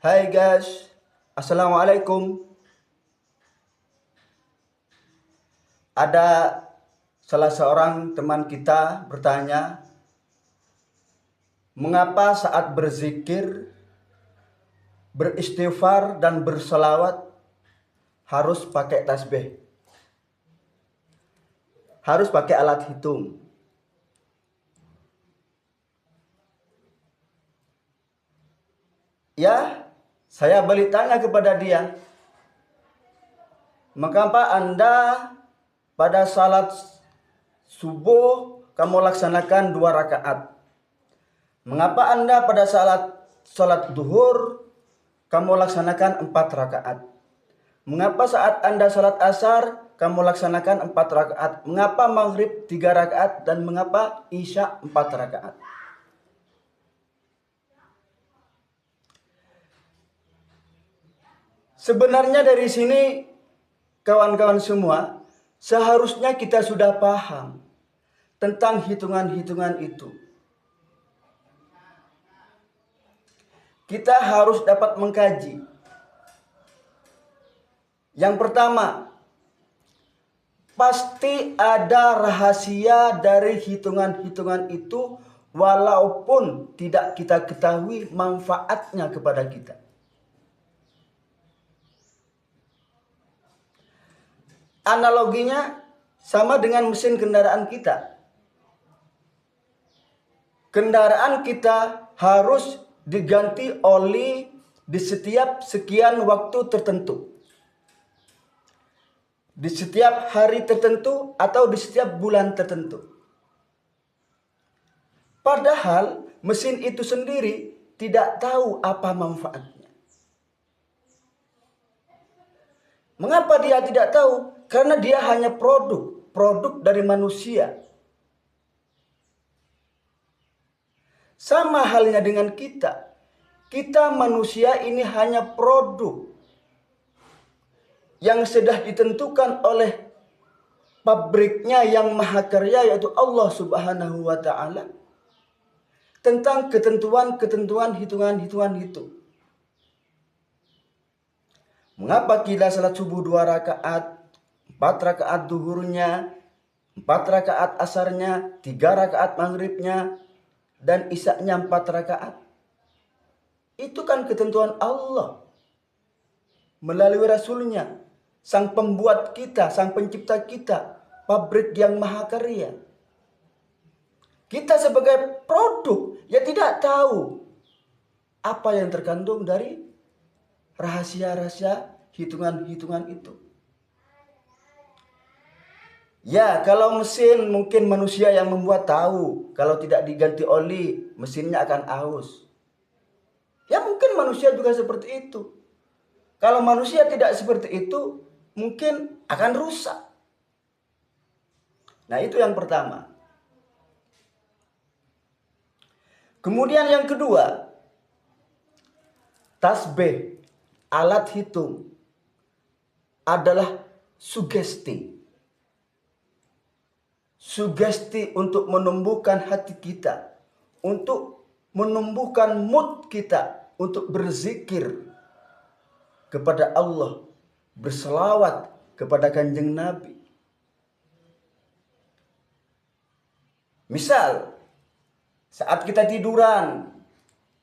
Hai guys, Assalamualaikum. Ada salah seorang teman kita bertanya, mengapa saat berzikir, beristighfar dan berselawat harus pakai tasbih? Harus pakai alat hitung. Ya, saya balik tanya kepada dia, mengapa Anda pada salat subuh kamu laksanakan 2 rakaat? Mengapa Anda pada salat duhur kamu laksanakan 4 rakaat? Mengapa saat Anda salat asar kamu laksanakan 4 rakaat? Mengapa maghrib 3 rakaat dan mengapa isya 4 rakaat? Sebenarnya dari sini kawan-kawan semua, seharusnya kita sudah paham tentang hitungan-hitungan itu. Kita harus dapat mengkaji. Yang pertama, pasti ada rahasia dari hitungan-hitungan itu walaupun tidak kita ketahui manfaatnya kepada kita. Analoginya sama dengan mesin kendaraan kita. Kendaraan kita harus diganti oli di setiap sekian waktu tertentu. Di setiap hari tertentu atau di setiap bulan tertentu. Padahal mesin itu sendiri tidak tahu apa manfaatnya. Mengapa dia tidak tahu? Karena dia hanya produk dari manusia. Sama halnya dengan kita. Kita manusia ini hanya produk yang sudah ditentukan oleh pabriknya yang maha karya, yaitu Allah Subhanahu wa ta'ala, tentang ketentuan-ketentuan hitungan-hitungan itu. Mengapa kita salat subuh 2 rakaat, 4 rakaat duhurnya, 4 rakaat asarnya, 3 rakaat maghribnya, dan isya-nya 4 rakaat? Itu kan ketentuan Allah melalui Rasulnya, sang pembuat kita, sang pencipta kita, pabrik yang maha karya. Kita sebagai produk ya tidak tahu apa yang terkandung dari rahasia-rahasia hitungan-hitungan itu. Ya, kalau mesin mungkin manusia yang membuat tahu, kalau tidak diganti oli, mesinnya akan aus. Ya mungkin manusia juga seperti itu. Kalau manusia tidak seperti itu, mungkin akan rusak. Nah, itu yang pertama. Kemudian yang kedua, tasbih, alat hitung, adalah sugesti. Sugesti untuk menumbuhkan hati kita, untuk menumbuhkan mood kita, untuk berzikir kepada Allah, berselawat kepada Kanjeng Nabi. Misal, saat kita tiduran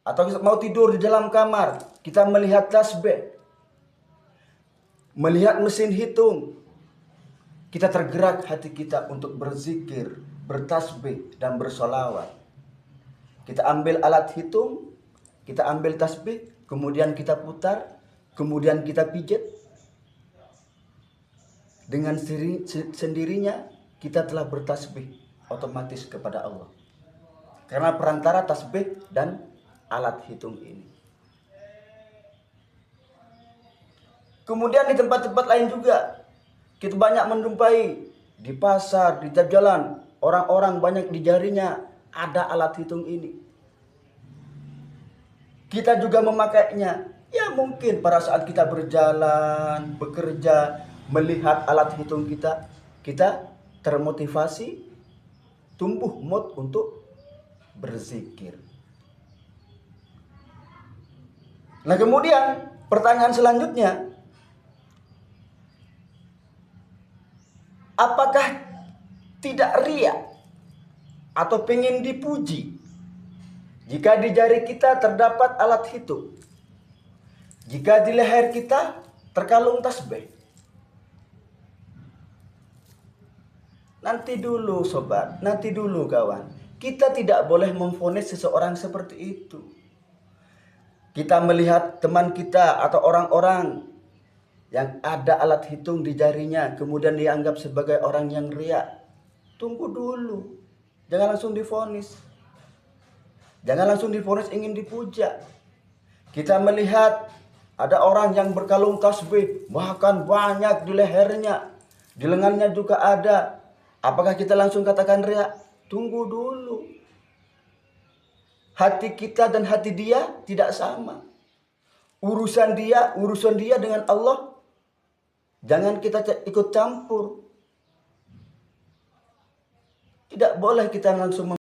atau mau tidur di dalam kamar, kita melihat tasbih, melihat mesin hitung, kita tergerak hati kita untuk berzikir, bertasbih, dan bersolawat. Kita ambil alat hitung, kita ambil tasbih, kemudian kita putar, kemudian kita pijat. Dengan sendirinya kita telah bertasbih otomatis kepada Allah. Karena perantara tasbih dan alat hitung ini. Kemudian di tempat-tempat lain juga, kita banyak menjumpai di pasar, di jalan, orang-orang banyak di jarinya ada alat hitung ini. Kita juga memakainya. Ya mungkin pada saat kita berjalan, bekerja, melihat alat hitung kita termotivasi, tumbuh mood untuk berzikir. Nah kemudian pertanyaan selanjutnya, apakah tidak riya atau pengen dipuji jika di jari kita terdapat alat hitung, jika di leher kita terkalung tasbih? Nanti dulu sobat, nanti dulu kawan. Kita tidak boleh memvonis seseorang seperti itu. Kita melihat teman kita atau orang-orang yang ada alat hitung di jarinya, kemudian dianggap sebagai orang yang riya. Tunggu dulu, jangan langsung divonis. Jangan langsung divonis ingin dipuja. Kita melihat ada orang yang berkalung tasbih, bahkan banyak di lehernya, di lengannya juga ada. Apakah kita langsung katakan riya? Tunggu dulu. Hati kita dan hati dia tidak sama. Urusan dia dengan Allah, jangan kita ikut campur. Tidak boleh kita langsung